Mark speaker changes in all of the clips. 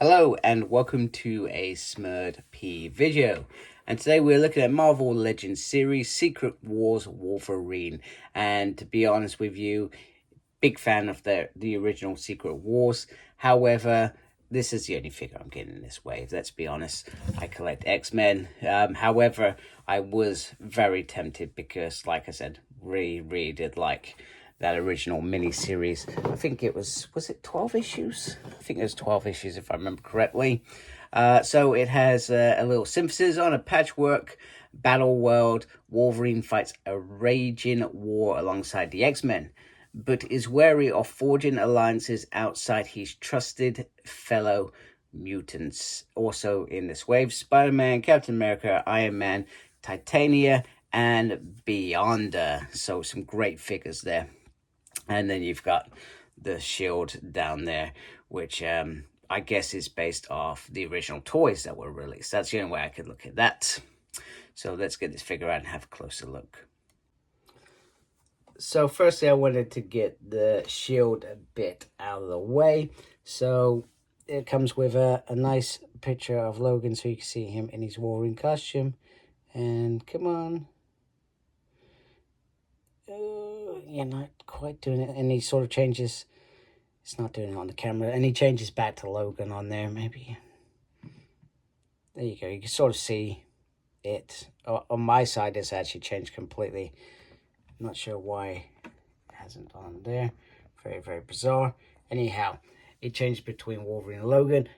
Speaker 1: Hello and welcome to a smerdp video, and today we're looking at Marvel Legends series Secret Wars Wolverine. And to be honest with you, big fan of the original Secret Wars. However, this is the only figure I'm getting in this wave. Let's be honest, I collect X-Men. However, I was very tempted because, like I said, really did like that original mini-series. I think it was it 12 issues? I think it was 12 issues if I remember correctly. So it has a little synthesis on a patchwork battle world. Wolverine fights a raging war alongside the X-Men, but is wary of forging alliances outside his trusted fellow mutants. Also in this wave, Spider-Man, Captain America, Iron Man, Titania, and Beyonder. So some great figures there. And then you've got the shield down there, which I guess is based off the original toys that were released. That's the only way I could look at that. So let's get this figure out and have a closer look. So firstly, I wanted to get the shield a bit out of the way. So it comes with a nice picture of Logan, so you can see him in his Wolverine costume. And come on. You're not quite doing it. And he sort of changes. It's not doing it on the camera. And he changes back to Logan on there, maybe. There you go. You can sort of see it. On my side, it's actually changed completely. I'm not sure why it hasn't on there. Very bizarre. Anyhow, it changed between Wolverine and Logan.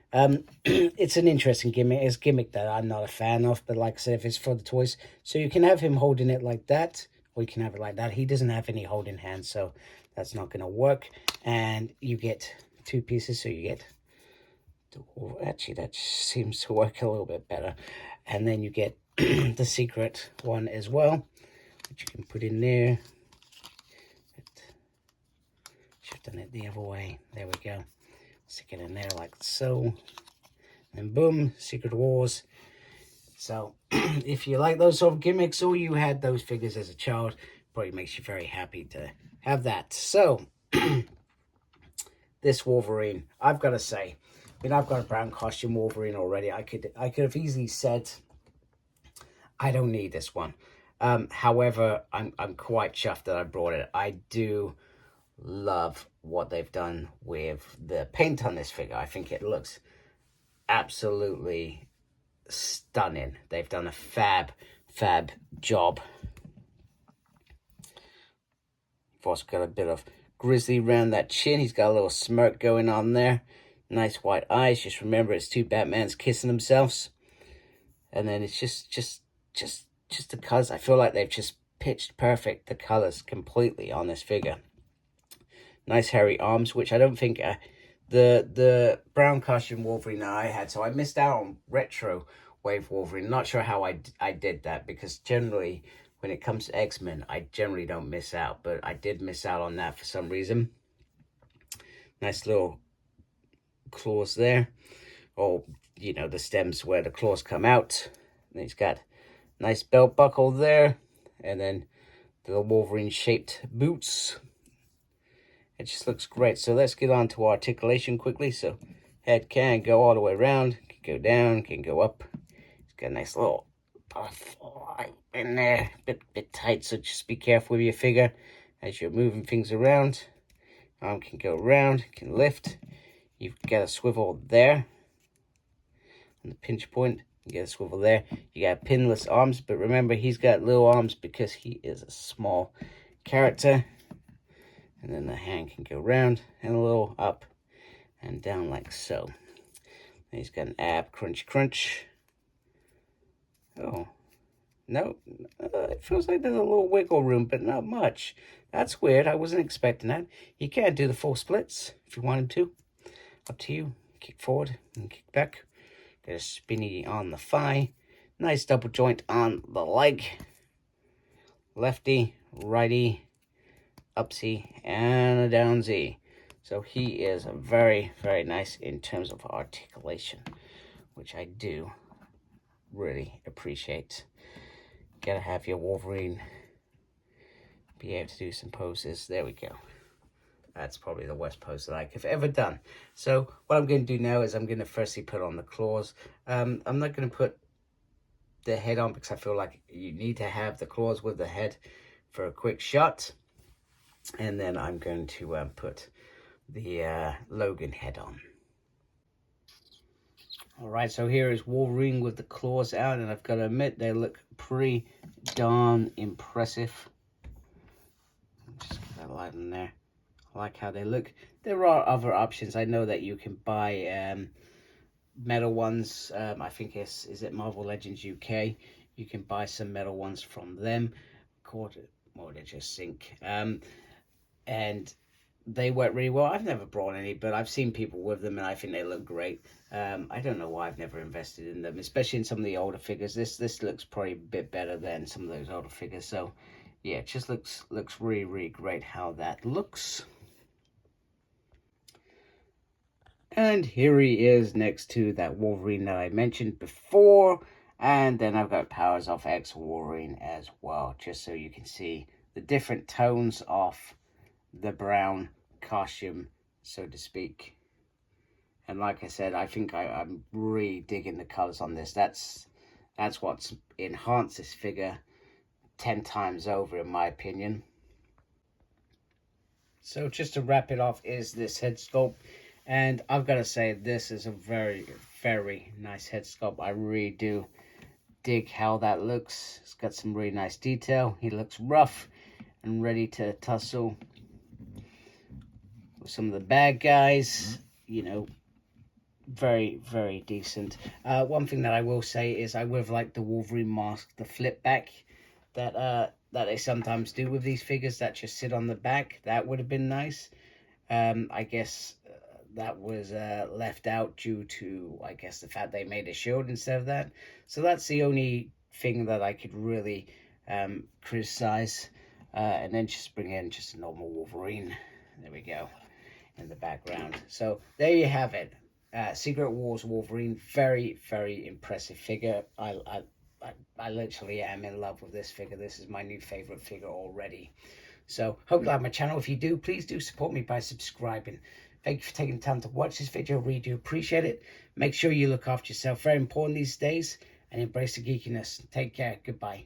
Speaker 1: It's an interesting gimmick. It's a gimmick that I'm not a fan of, but like I said, if it's for the toys, so you can have him holding it like that, or you can have it like that. He doesn't have any holding hands, so that's not going to work. And you get two pieces, so you get... Actually, that seems to work a little bit better. And then you get the secret one as well, which you can put in there. Should have done it the other way. There we go. Stick it in there like so. And boom, Secret Wars. So if you like those sort of gimmicks, or you had those figures as a child, probably makes you very happy to have that. So this Wolverine, I've got to say, I mean, I've got a brown costume Wolverine already. I could have easily said I don't need this one. However, I'm quite chuffed that I brought it. I do love what they've done with the paint on this figure. I think it looks absolutely stunning. They've done a fab job. You've also got a bit of grizzly around that chin. He's got a little smirk going on there. Nice white eyes. Just remember, it's two Batmans kissing themselves. And then it's just the colors. I feel like they've just pitched perfect the colors completely on this figure. Nice hairy arms, which I don't think the brown costume Wolverine I had. So I missed out on retro wave Wolverine. Not sure how I did that, because generally when it comes to X-Men, I generally don't miss out. But I did miss out on that for some reason. Nice little claws there. Or, you know, the stems where the claws come out. And he's got a nice belt buckle there. And then the Wolverine shaped boots. It just looks great. So let's get on to articulation quickly. So head can go all the way around, can go down, can go up. It's got a nice little butterfly in there, bit tight. So just be careful with your figure as you're moving things around. Arm can go around, can lift. You've got a swivel there on the pinch point. You got a swivel there. You got pinless arms, but remember, he's got little arms because he is a small character. And then the hand can go round and a little up and down like so. And he's got an ab crunch. Oh, no, it feels like there's a little wiggle room, but not much. That's weird. I wasn't expecting that. He can't do the full splits if you want him to. Up to you. Kick forward and kick back. Got a spinny on the thigh. Nice double joint on the leg. Lefty, righty, upsy, and a down Z. So he is very nice in terms of articulation, which I do really appreciate. Gotta have your Wolverine be able to do some poses. There we go. That's probably the worst pose that I've ever done. So what I'm going to do now is I'm going to firstly put on the claws. I'm not going to put the head on because I feel like you need to have the claws with the head for a quick shot. And then I'm going to put the Logan head on. All right, so here is Wolverine with the claws out, and I've got to admit they look pretty darn impressive. Just get that light in there. I like how they look. There are other options. I know that you can buy metal ones. I think is it Marvel Legends UK. You can buy some metal ones from them. Called more than just zinc. And they work really well. I've never brought any, but I've seen people with them, and I think they look great. I don't know why I've never invested in them, especially in some of the older figures. This looks probably a bit better than some of those older figures. So, yeah, it just looks really, really great how that looks. And here he is next to that Wolverine that I mentioned before. And then I've got Powers of X Wolverine as well, just so you can see the different tones of the brown costume, so to speak. And like I said, I think I'm really digging the colors on this. That's what's enhanced this figure 10 times over, in my opinion. So just to wrap it off is this head sculpt. And I've got to say, this is a very, very nice head sculpt. I really do dig how that looks. It's got some really nice detail. He looks rough and ready to tussle with some of the bad guys. You know, very, very decent. One thing that I will say is I would have liked the Wolverine mask, the flip back that they sometimes do with these figures that just sit on the back. That would have been nice. I guess that was left out due to, I guess, the fact they made a shield instead of that. So that's the only thing that I could really criticize. And then just bring in just a normal Wolverine. There we go, in the background. So there you have it. Secret Wars Wolverine, very, very impressive figure. I literally am in love with this figure. This is my new favorite figure already. So hope you like my channel. If you do, please do support me by subscribing. Thank you for taking the time to watch this video. I really do appreciate it. Make sure you look after yourself. Very important these days. And embrace the geekiness. Take care. Goodbye.